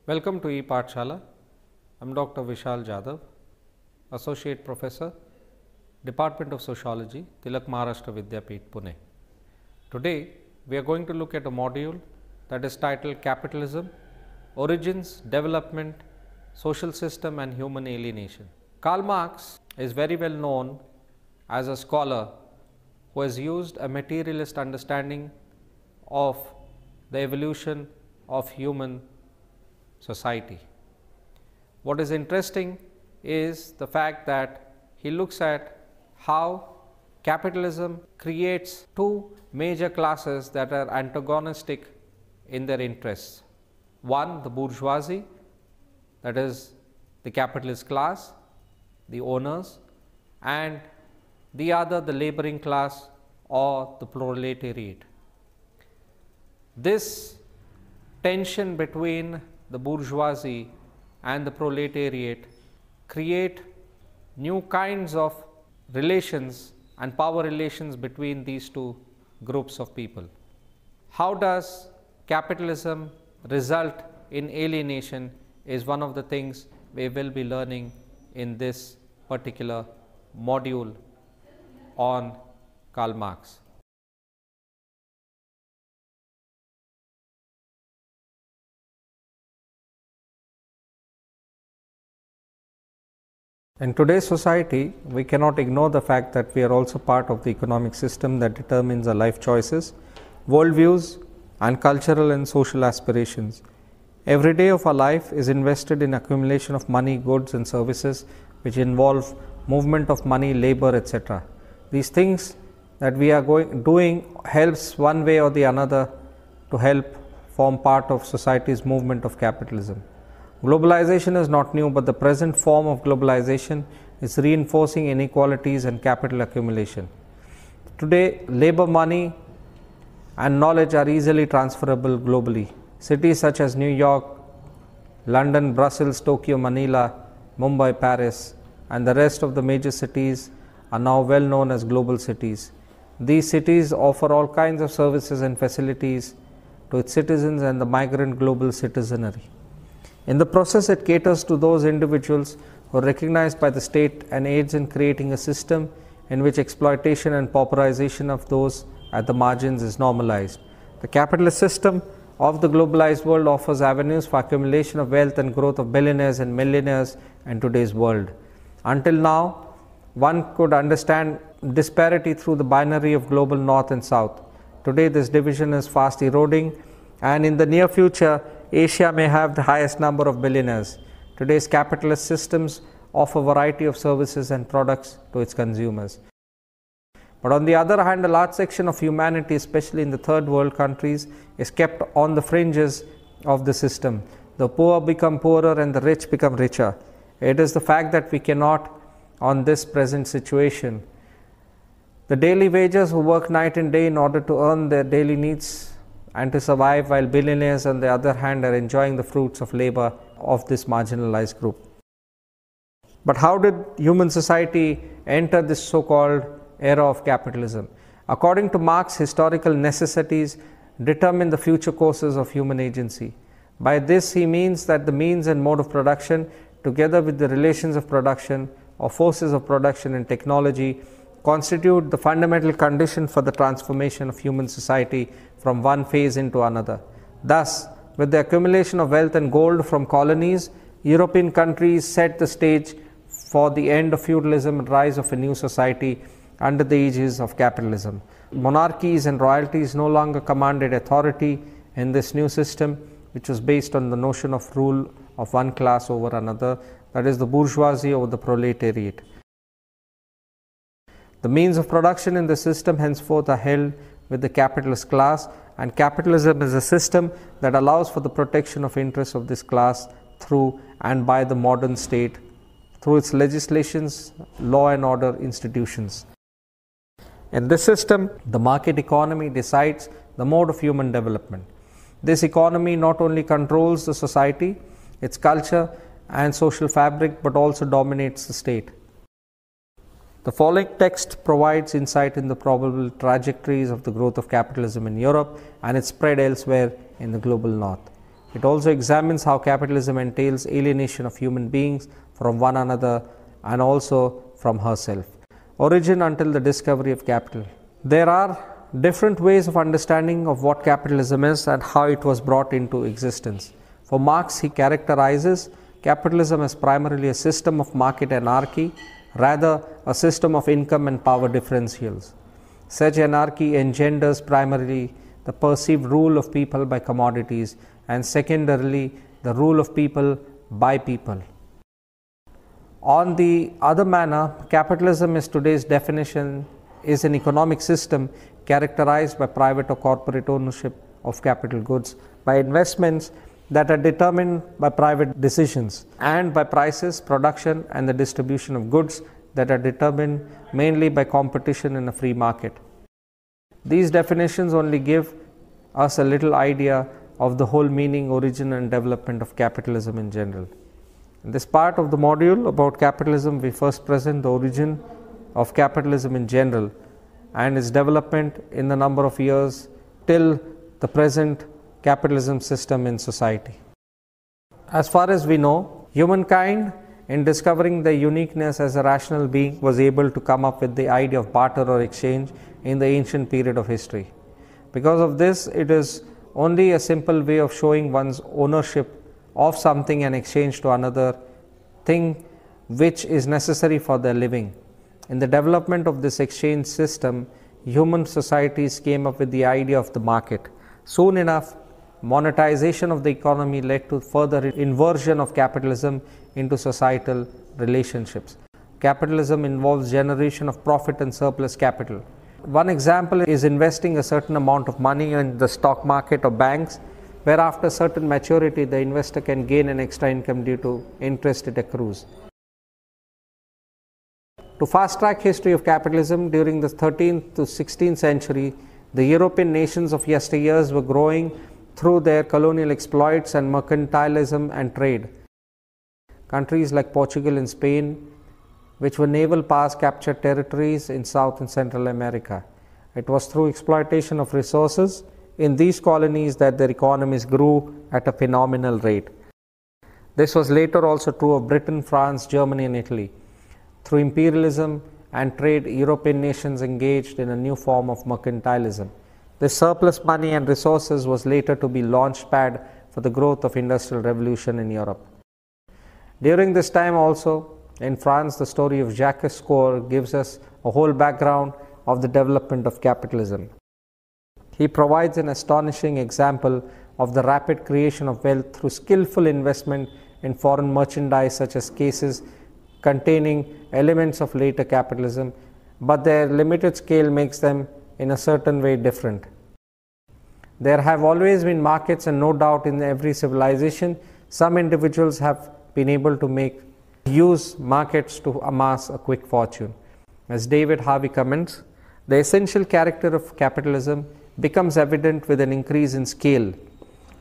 Welcome to ePathshala. I am Dr. Vishal Jadhav, Associate Professor, Department of Sociology, Tilak Maharashtra Vidyapeeth, Pune. Today, we are going to look at a module that is titled Capitalism, Origins, Development, Social System and Human Alienation. Karl Marx is very well known as a scholar who has used a materialist understanding of the evolution of human society. What is interesting is the fact that he looks at how capitalism creates two major classes that are antagonistic in their interests. One, the bourgeoisie, that is the capitalist class, the owners, and the other, the laboring class or the proletariat. This tension between the bourgeoisie and the proletariat create new kinds of relations and power relations between these two groups of people. How does capitalism result in alienation is one of the things we will be learning in this particular module on Karl Marx. In today's society, we cannot ignore the fact that we are also part of the economic system that determines our life choices, worldviews, and cultural and social aspirations. Every day of our life is invested in accumulation of money, goods, and services which involve movement of money, labor, etc. These things that we are doing helps one way or the another to help form part of society's movement of capitalism. Globalization is not new, but the present form of globalization is reinforcing inequalities and capital accumulation. Today, labor, money, and knowledge are easily transferable globally. Cities such as New York, London, Brussels, Tokyo, Manila, Mumbai, Paris, and the rest of the major cities are now well known as global cities. These cities offer all kinds of services and facilities to its citizens and the migrant global citizenry. In the process, it caters to those individuals who are recognized by the state and aids in creating a system in which exploitation and pauperization of those at the margins is normalized. The capitalist system of the globalized world offers avenues for accumulation of wealth and growth of billionaires and millionaires in today's world. Until now, one could understand disparity through the binary of global north and south. Today, this division is fast eroding, and in the near future, Asia may have the highest number of billionaires. Today's capitalist systems offer a variety of services and products to its consumers. But on the other hand, a large section of humanity, especially in the third world countries, is kept on the fringes of the system. The poor become poorer and the rich become richer. It is the fact that we cannot, on this present situation, the daily wagers who work night and day in order to earn their daily needs and to survive, while billionaires on the other hand are enjoying the fruits of labor of this marginalized group. But how did human society enter this so-called era of capitalism? According to Marx, historical necessities determine the future courses of human agency. By this he means that the means and mode of production, together with the relations of production or forces of production and technology, constitute the fundamental condition for the transformation of human society from one phase into another. Thus, with the accumulation of wealth and gold from colonies, European countries set the stage for the end of feudalism and rise of a new society under the aegis of capitalism. Monarchies and royalties no longer commanded authority in this new system, which was based on the notion of rule of one class over another, that is the bourgeoisie over the proletariat. The means of production in the system henceforth are held with the capitalist class, and capitalism is a system that allows for the protection of interests of this class through and by the modern state, through its legislations, law and order institutions. In this system, the market economy decides the mode of human development. This economy not only controls the society, its culture and social fabric, but also dominates the state. The following text provides insight in the probable trajectories of the growth of capitalism in Europe and its spread elsewhere in the global north. It also examines how capitalism entails alienation of human beings from one another and also from herself. Origin until the discovery of capital. There are different ways of understanding of what capitalism is and how it was brought into existence. For Marx, he characterizes capitalism as primarily a system of market anarchy, rather a system of income and power differentials. Such anarchy engenders primarily the perceived rule of people by commodities and secondarily the rule of people by people. On the other manner, capitalism is today's definition is an economic system characterized by private or corporate ownership of capital goods, by investments that are determined by private decisions, and by prices, production and the distribution of goods that are determined mainly by competition in a free market. These definitions only give us a little idea of the whole meaning, origin and development of capitalism in general. In this part of the module about capitalism, we first present the origin of capitalism in general and its development in the number of years till the present capitalism system in society. As far as we know, humankind, in discovering their uniqueness as a rational being, was able to come up with the idea of barter or exchange in the ancient period of history. Because of this, it is only a simple way of showing one's ownership of something and exchange to another thing which is necessary for their living. In the development of this exchange system, human societies came up with the idea of the market. Soon enough, monetization of the economy led to further inversion of capitalism into societal relationships. Capitalism involves generation of profit and surplus capital. One example is investing a certain amount of money in the stock market or banks, where after certain maturity the investor can gain an extra income due to interest it accrues. To fast track history of capitalism, during the 13th to 16th century, the European nations of yesteryears were growing through their colonial exploits and mercantilism and trade. Countries like Portugal and Spain, which were naval powers, captured territories in South and Central America. It was through exploitation of resources in these colonies that their economies grew at a phenomenal rate. This was later also true of Britain, France, Germany and Italy. Through imperialism and trade, European nations engaged in a new form of mercantilism. This surplus money and resources was later to be launchpad for the growth of industrial revolution in Europe. During this time also, in France, the story of Jacques Coeur gives us a whole background of the development of capitalism. He provides an astonishing example of the rapid creation of wealth through skillful investment in foreign merchandise, such as cases containing elements of later capitalism, but their limited scale makes them in a certain way different. There have always been markets, and no doubt in every civilization, some individuals have been able to use markets to amass a quick fortune. As David Harvey comments, the essential character of capitalism becomes evident with an increase in scale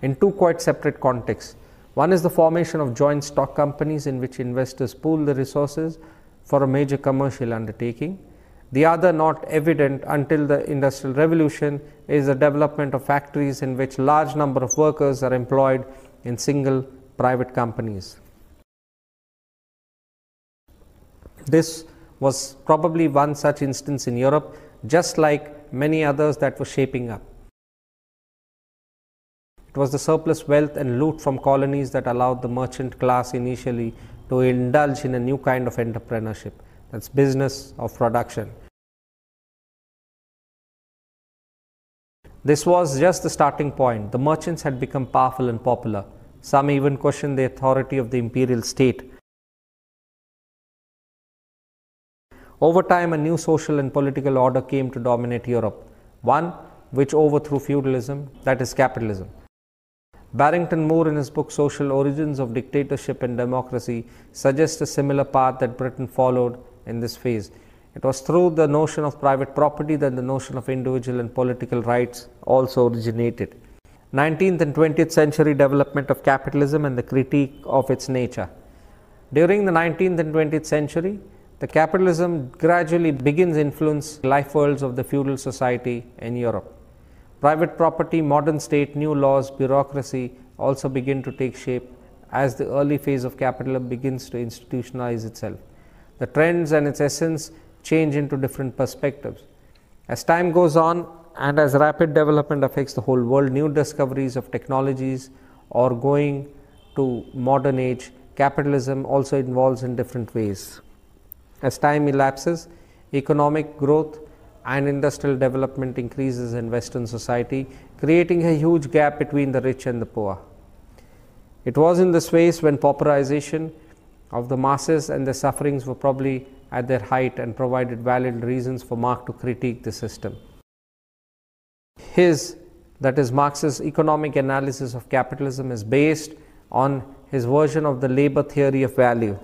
in two quite separate contexts. One is the formation of joint stock companies in which investors pool the resources for a major commercial undertaking. The other, not evident until the Industrial Revolution, is the development of factories in which large number of workers are employed in single private companies. This was probably one such instance in Europe, just like many others that were shaping up. It was the surplus wealth and loot from colonies that allowed the merchant class initially to indulge in a new kind of entrepreneurship, that's business of production. This was just the starting point. The merchants had become powerful and popular. Some even questioned the authority of the imperial state. Over time, a new social and political order came to dominate Europe, one which overthrew feudalism, that is capitalism. Barrington Moore, in his book Social Origins of Dictatorship and Democracy, suggests a similar path that Britain followed in this phase. It was through the notion of private property that the notion of individual and political rights also originated. 19th and 20th century development of capitalism and the critique of its nature. During the 19th and 20th century, the capitalism gradually begins to influence life worlds of the feudal society in Europe. Private property, modern state, new laws, bureaucracy also begin to take shape as the early phase of capitalism begins to institutionalize itself. The trends and its essence change into different perspectives. As time goes on and as rapid development affects the whole world, new discoveries of technologies or going to modern age, capitalism also evolves in different ways. As time elapses, economic growth and industrial development increases in Western society, creating a huge gap between the rich and the poor. It was in this phase when pauperization of the masses and their sufferings were probably at their height and provided valid reasons for Marx to critique the system. That is Marx's economic analysis of capitalism is based on his version of the labor theory of value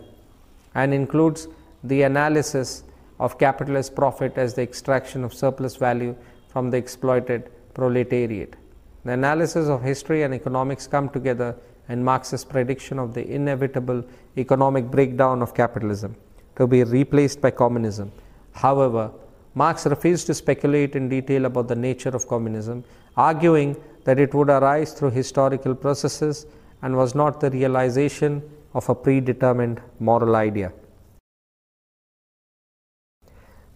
and includes the analysis of capitalist profit as the extraction of surplus value from the exploited proletariat. The analysis of history and economics come together in Marx's prediction of the inevitable economic breakdown of capitalism to be replaced by communism. However, Marx refused to speculate in detail about the nature of communism, arguing that it would arise through historical processes and was not the realization of a predetermined moral idea.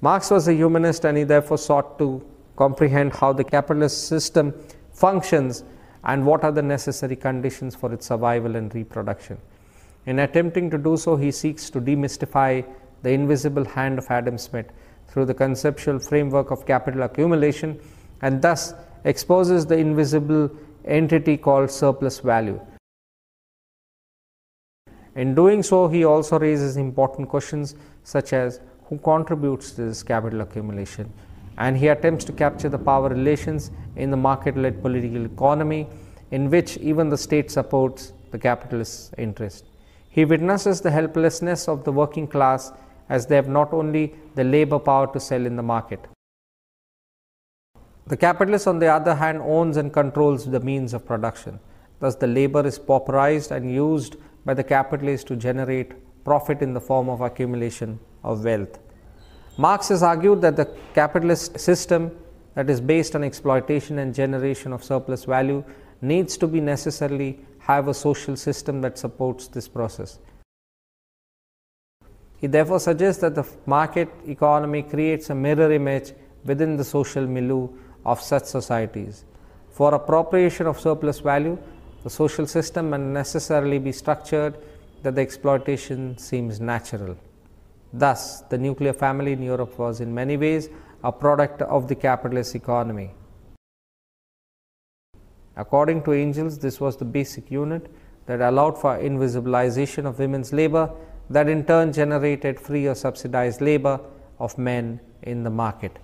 Marx was a humanist and he therefore sought to comprehend how the capitalist system functions and what are the necessary conditions for its survival and reproduction. In attempting to do so, he seeks to demystify the invisible hand of Adam Smith through the conceptual framework of capital accumulation and thus exposes the invisible entity called surplus value. In doing so, he also raises important questions such as who contributes to this capital accumulation, and he attempts to capture the power relations in the market-led political economy in which even the state supports the capitalist interest. He witnesses the helplessness of the working class as they have not only the labor power to sell in the market. The capitalist, on the other hand, owns and controls the means of production. Thus, the labor is pauperized and used by the capitalist to generate profit in the form of accumulation of wealth. Marx has argued that the capitalist system that is based on exploitation and generation of surplus value needs to be necessarily have a social system that supports this process. He therefore suggests that the market economy creates a mirror image within the social milieu of such societies. For appropriation of surplus value, the social system must necessarily be structured that the exploitation seems natural. Thus, the nuclear family in Europe was in many ways a product of the capitalist economy. According to Engels, this was the basic unit that allowed for invisibilization of women's labor that in turn generated free or subsidized labor of men in the market.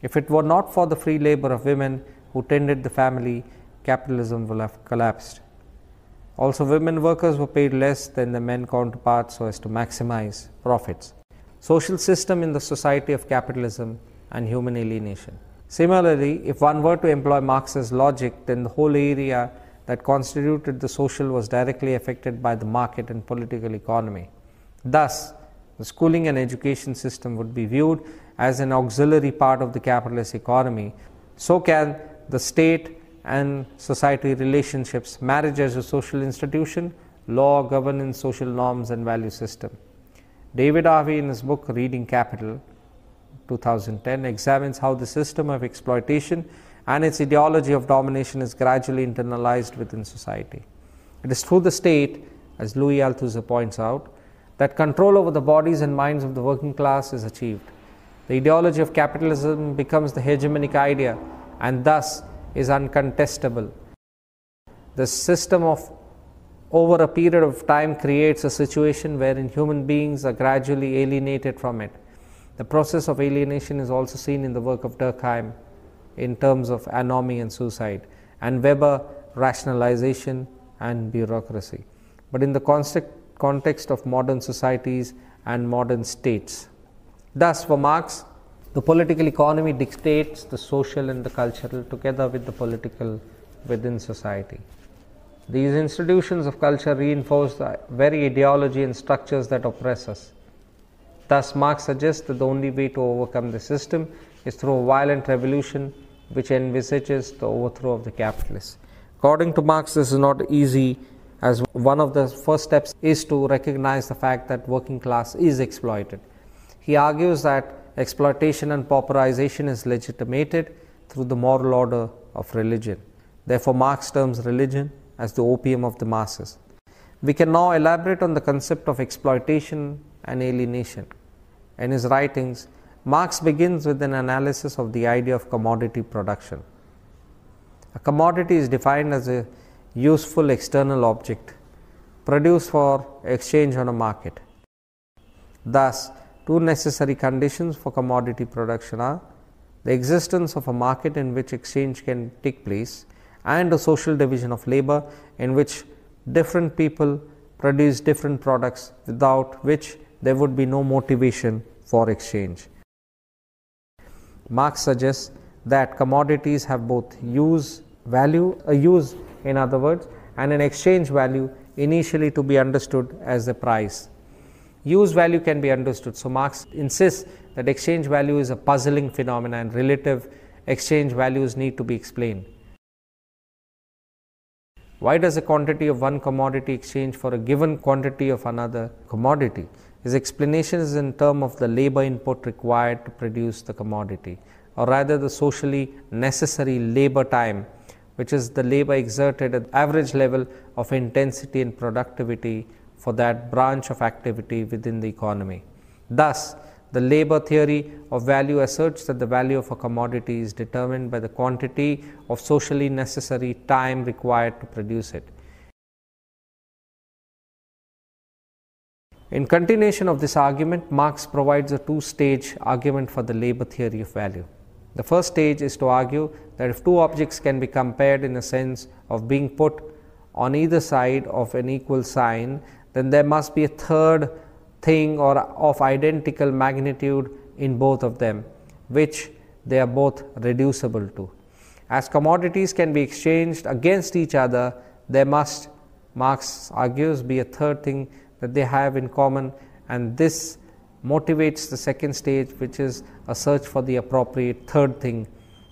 If it were not for the free labor of women who tended the family, capitalism would have collapsed. Also, women workers were paid less than the men counterparts so as to maximize profits. Social system in the society of capitalism and human alienation. Similarly, if one were to employ Marx's logic, then the whole area that constituted the social was directly affected by the market and political economy. Thus, the schooling and education system would be viewed as an auxiliary part of the capitalist economy. So can the state and society relationships, marriage as a social institution, law, governance, social norms and value system. David Harvey, in his book Reading Capital 2010, examines how the system of exploitation and its ideology of domination is gradually internalized within society. It is through the state, as Louis Althusser points out, that control over the bodies and minds of the working class is achieved. The ideology of capitalism becomes the hegemonic idea and thus is uncontestable. The system of over a period of time creates a situation wherein human beings are gradually alienated from it. The process of alienation is also seen in the work of Durkheim in terms of anomie and suicide, and Weber, rationalization and bureaucracy, but in the context of modern societies and modern states. Thus, for Marx, the political economy dictates the social and the cultural together with the political within society. These institutions of culture reinforce the very ideology and structures that oppress us. Thus, Marx suggests that the only way to overcome the system is through a violent revolution which envisages the overthrow of the capitalists. According to Marx, this is not easy, as one of the first steps is to recognize the fact that working class is exploited. He argues that exploitation and pauperization is legitimated through the moral order of religion. Therefore, Marx terms religion as the opium of the masses. We can now elaborate on the concept of exploitation and alienation. In his writings, Marx begins with an analysis of the idea of commodity production. A commodity is defined as a useful external object produced for exchange on a market. Thus, two necessary conditions for commodity production are the existence of a market in which exchange can take place and a social division of labor in which different people produce different products, without which there would be no motivation for exchange. Marx suggests that commodities have both use value, a use in other words, and an exchange value, initially to be understood as the price. Use value can be understood. So Marx insists that exchange value is a puzzling phenomenon and relative exchange values need to be explained. Why does a quantity of one commodity exchange for a given quantity of another commodity? His explanation is in terms of the labor input required to produce the commodity, or rather the socially necessary labor time, which is the labor exerted at the average level of intensity and productivity for that branch of activity within the economy. Thus, the labor theory of value asserts that the value of a commodity is determined by the quantity of socially necessary time required to produce it. In continuation of this argument, Marx provides a two-stage argument for the labor theory of value. The first stage is to argue that if two objects can be compared in a sense of being put on either side of an equal sign, then there must be a third thing or of identical magnitude in both of them, which they are both reducible to. As commodities can be exchanged against each other, there must, Marx argues, be a third thing that they have in common, and this motivates the second stage, which is a search for the appropriate third thing,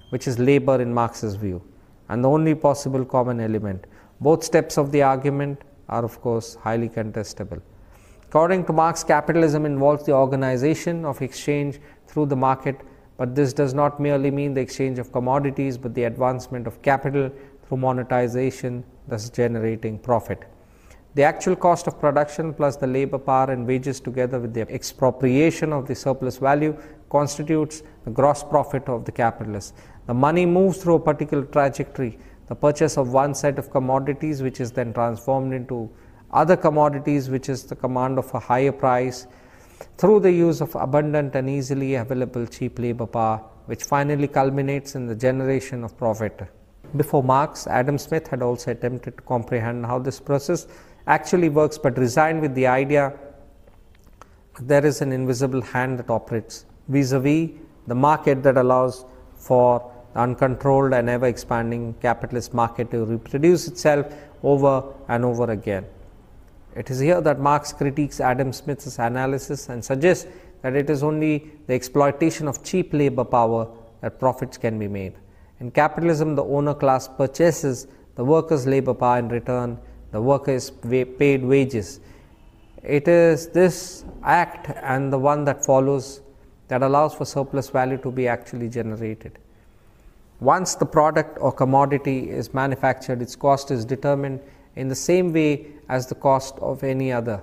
which is labor in Marx's view, and the only possible common element. Both steps of the argument are of course highly contestable. According to Marx, capitalism involves the organization of exchange through the market, but this does not merely mean the exchange of commodities, but the advancement of capital through monetization, thus generating profit. The actual cost of production plus the labor power and wages together with the expropriation of the surplus value constitutes the gross profit of the capitalist. The money moves through a particular trajectory, the purchase of one set of commodities which is then transformed into other commodities, which is the command of a higher price through the use of abundant and easily available cheap labor power, which finally culminates in the generation of profit. Before Marx, Adam Smith had also attempted to comprehend how this process actually works, but resigned with the idea that there is an invisible hand that operates vis-a-vis the market that allows for the uncontrolled and ever expanding capitalist market to reproduce itself over and over again. It is here that Marx critiques Adam Smith's analysis and suggests that it is only the exploitation of cheap labor power that profits can be made. In capitalism, the owner class purchases the worker's labor power. In return, the worker is paid wages. It is this act and the one that follows that allows for surplus value to be actually generated. Once the product or commodity is manufactured, its cost is determined in the same way as the cost of any other,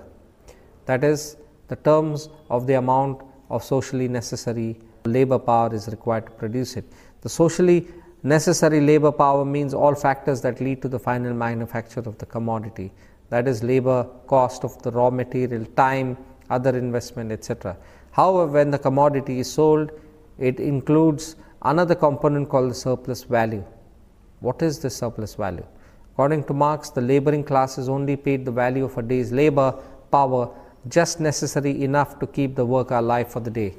that is, the terms of the amount of socially necessary labor power is required to produce it. The socially necessary labor power means all factors that lead to the final manufacture of the commodity, that is, labor, cost of the raw material, time, other investment, etc. However, when the commodity is sold, it includes another component called the surplus value. What is the surplus value? According to Marx, the laboring class is only paid the value of a day's labor power, just necessary enough to keep the worker alive for the day.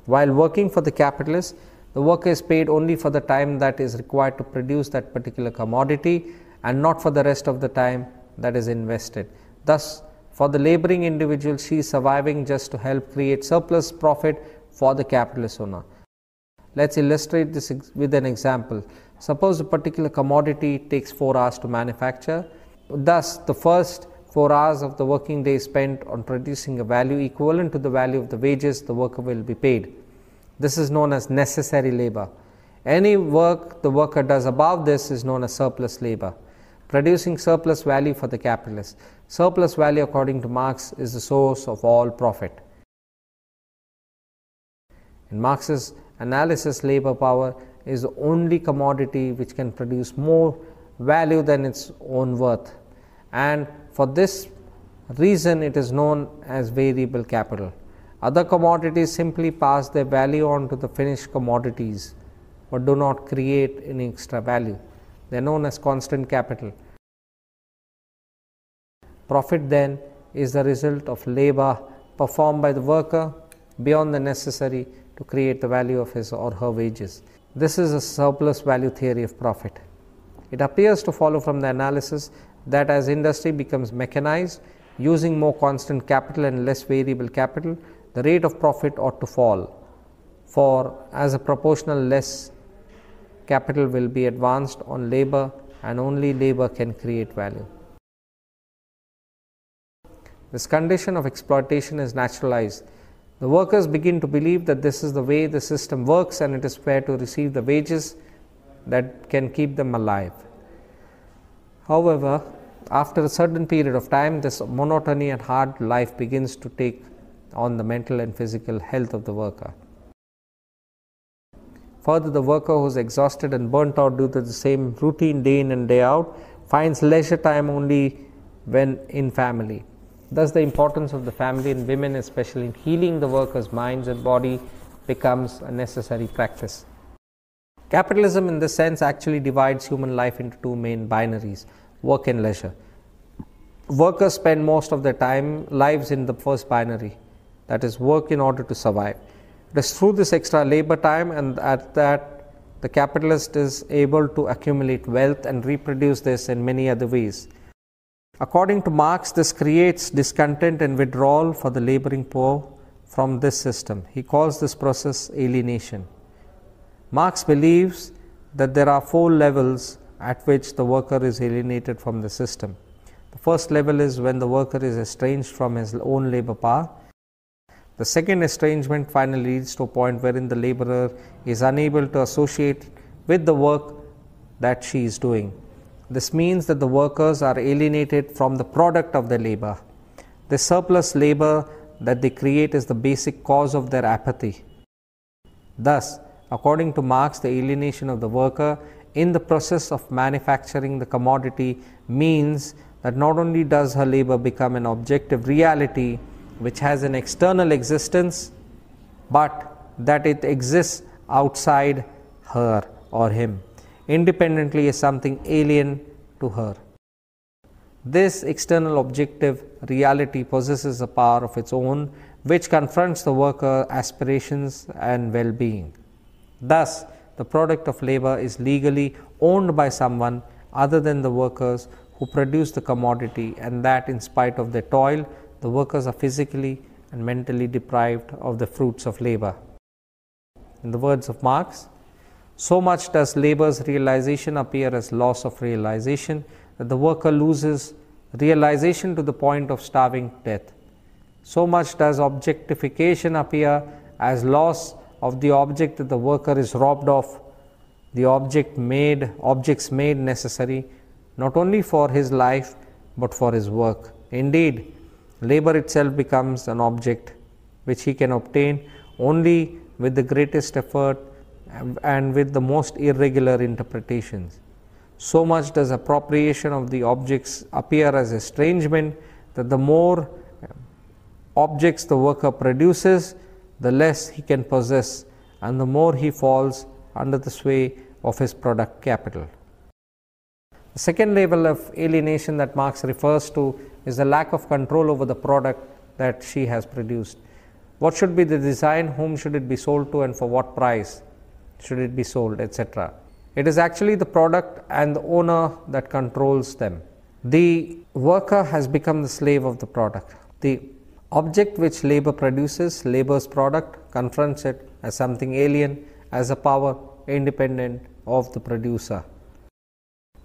While working for the capitalist, the worker is paid only for the time that is required to produce that particular commodity and not for the rest of the time that is invested. Thus, for the laboring individual, she is surviving just to help create surplus profit for the capitalist owner. Let's illustrate this with an example. Suppose a particular commodity takes 4 hours to manufacture. Thus, the first 4 hours of the working day spent on producing a value equivalent to the value of the wages the worker will be paid. This is known as necessary labor. Any work the worker does above this is known as surplus labor, producing surplus value for the capitalist. Surplus value, according to Marx, is the source of all profit. In Marx's analysis, labor power is the only commodity which can produce more value than its own worth, and for this reason it is known as variable capital. Other commodities simply pass their value on to the finished commodities but do not create any extra value. They are known as constant capital. Profit then is the result of labor performed by the worker beyond the necessary to create the value of his or her wages. This is a surplus value theory of profit. It appears to follow from the analysis that as industry becomes mechanized, using more constant capital and less variable capital, the rate of profit ought to fall, for as a proportional less capital will be advanced on labor, and only labor can create value. This condition of exploitation is naturalized. The workers begin to believe that this is the way the system works and it is fair to receive the wages that can keep them alive. However, after a certain period of time, this monotony and hard life begins to take on the mental and physical health of the worker. Further, the worker who is exhausted and burnt out due to the same routine day in and day out finds leisure time only when in family. Thus, the importance of the family and women, especially in healing the workers' minds and body, becomes a necessary practice. Capitalism in this sense actually divides human life into two main binaries, work and leisure. Workers spend most of their lives in the first binary, that is, work in order to survive. It is through this extra labor time and at that the capitalist is able to accumulate wealth and reproduce this in many other ways. According to Marx, this creates discontent and withdrawal for the laboring poor from this system. He calls this process alienation. Marx believes that there are 4 levels at which the worker is alienated from the system. The first level is when the worker is estranged from his own labor power. The second estrangement finally leads to a point wherein the laborer is unable to associate with the work that she is doing. This means that the workers are alienated from the product of their labor. The surplus labor that they create is the basic cause of their apathy. Thus, according to Marx, the alienation of the worker in the process of manufacturing the commodity means that not only does her labor become an objective reality which has an external existence, but that it exists outside her or him, independently as something alien to her. This external objective reality possesses a power of its own which confronts the worker aspirations and well-being. Thus, the product of labor is legally owned by someone other than the workers who produce the commodity, and that in spite of their toil, the workers are physically and mentally deprived of the fruits of labor. In the words of Marx, so much does labor's realization appear as loss of realization that the worker loses realization to the point of starving death. So much does objectification appear as loss of the object that the worker is robbed of, the objects made necessary not only for his life but for his work. Indeed, labor itself becomes an object which he can obtain only with the greatest effort and with the most irregular interpretations. So much does appropriation of the objects appear as estrangement that the more objects the worker produces, the less he can possess and the more he falls under the sway of his product capital. The second level of alienation that Marx refers to is the lack of control over the product that she has produced. What should be the design, whom should it be sold to, and for what price should it be sold, etc. It is actually the product and the owner that controls them. The worker has become the slave of the product. The object which labor produces, labor's product, confronts it as something alien, as a power independent of the producer.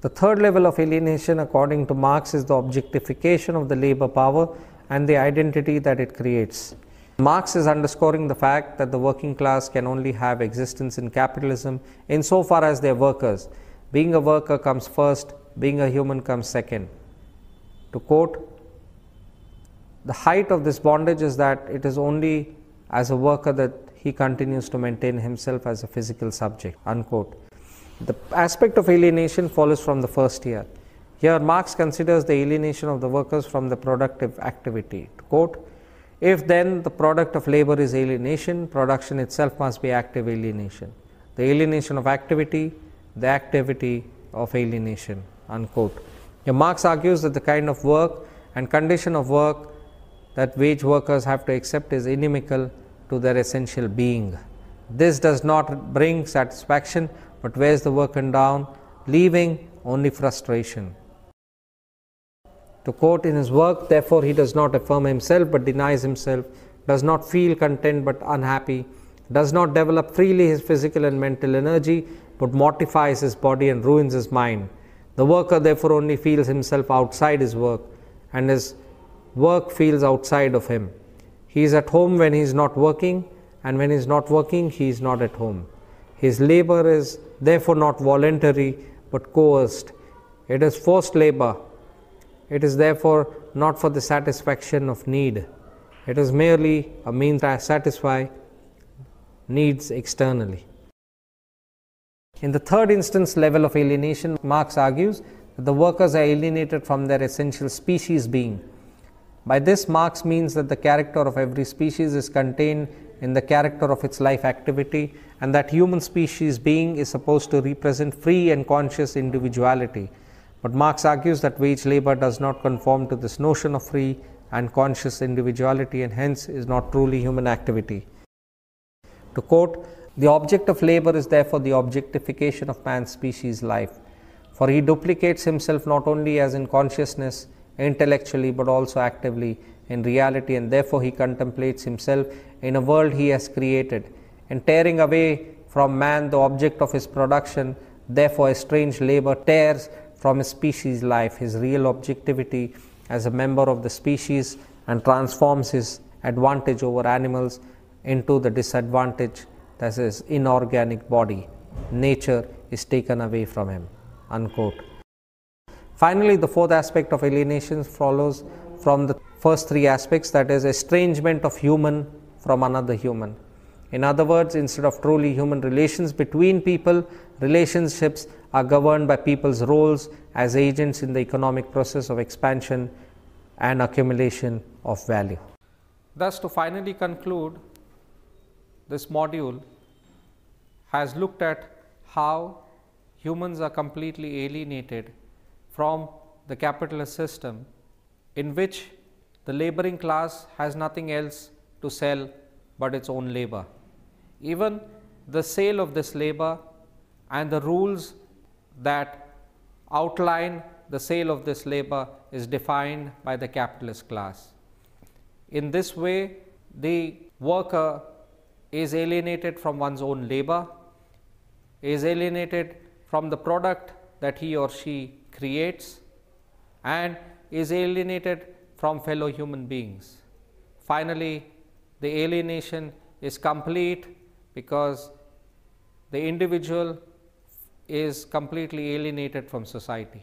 The third level of alienation, according to Marx, is the objectification of the labor power and the identity that it creates. Marx is underscoring the fact that the working class can only have existence in capitalism insofar as they are workers. Being a worker comes first, being a human comes second. To quote, the height of this bondage is that it is only as a worker that he continues to maintain himself as a physical subject, unquote. The aspect of alienation follows from the first year. Here Marx considers the alienation of the workers from the productive activity. To quote, if then the product of labor is alienation, production itself must be active alienation. The alienation of activity, the activity of alienation, unquote. Here Marx argues that the kind of work and condition of work that wage workers have to accept is inimical to their essential being. This does not bring satisfaction, but wears the worker down, leaving only frustration. To quote, in his work, therefore, he does not affirm himself but denies himself, does not feel content but unhappy, does not develop freely his physical and mental energy, but mortifies his body and ruins his mind. The worker therefore only feels himself outside his work, and his work feels outside of him. He is at home when he is not working, and when he is not working, he is not at home. His labor is therefore not voluntary but coerced. It is forced labor. It is therefore not for the satisfaction of need. It is merely a means to satisfy needs externally. In the third instance level of alienation, Marx argues that the workers are alienated from their essential species being. By this, Marx means that the character of every species is contained in the character of its life activity, and that human species being is supposed to represent free and conscious individuality. But Marx argues that wage labor does not conform to this notion of free and conscious individuality, and hence is not truly human activity. To quote, the object of labor is therefore the objectification of man's species life, for he duplicates himself not only as in consciousness, intellectually, but also actively in reality, and therefore he contemplates himself in a world he has created. In tearing away from man the object of his production, therefore estranged labor tears from his species life his real objectivity as a member of the species, and transforms his advantage over animals into the disadvantage that his inorganic body, nature, is taken away from him, unquote. Finally, the fourth aspect of alienation follows from the first three aspects, that is, estrangement of human from another human. In other words, instead of truly human relations between people, relationships are governed by people's roles as agents in the economic process of expansion and accumulation of value. Thus, to finally conclude, this module has looked at how humans are completely alienated from the capitalist system, in which the laboring class has nothing else to sell but its own labor. Even the sale of this labor and the rules that outline the sale of this labor is defined by the capitalist class. In this way, the worker is alienated from one's own labor, is alienated from the product that he or she creates, and is alienated from fellow human beings. Finally, the alienation is complete because the individual is completely alienated from society.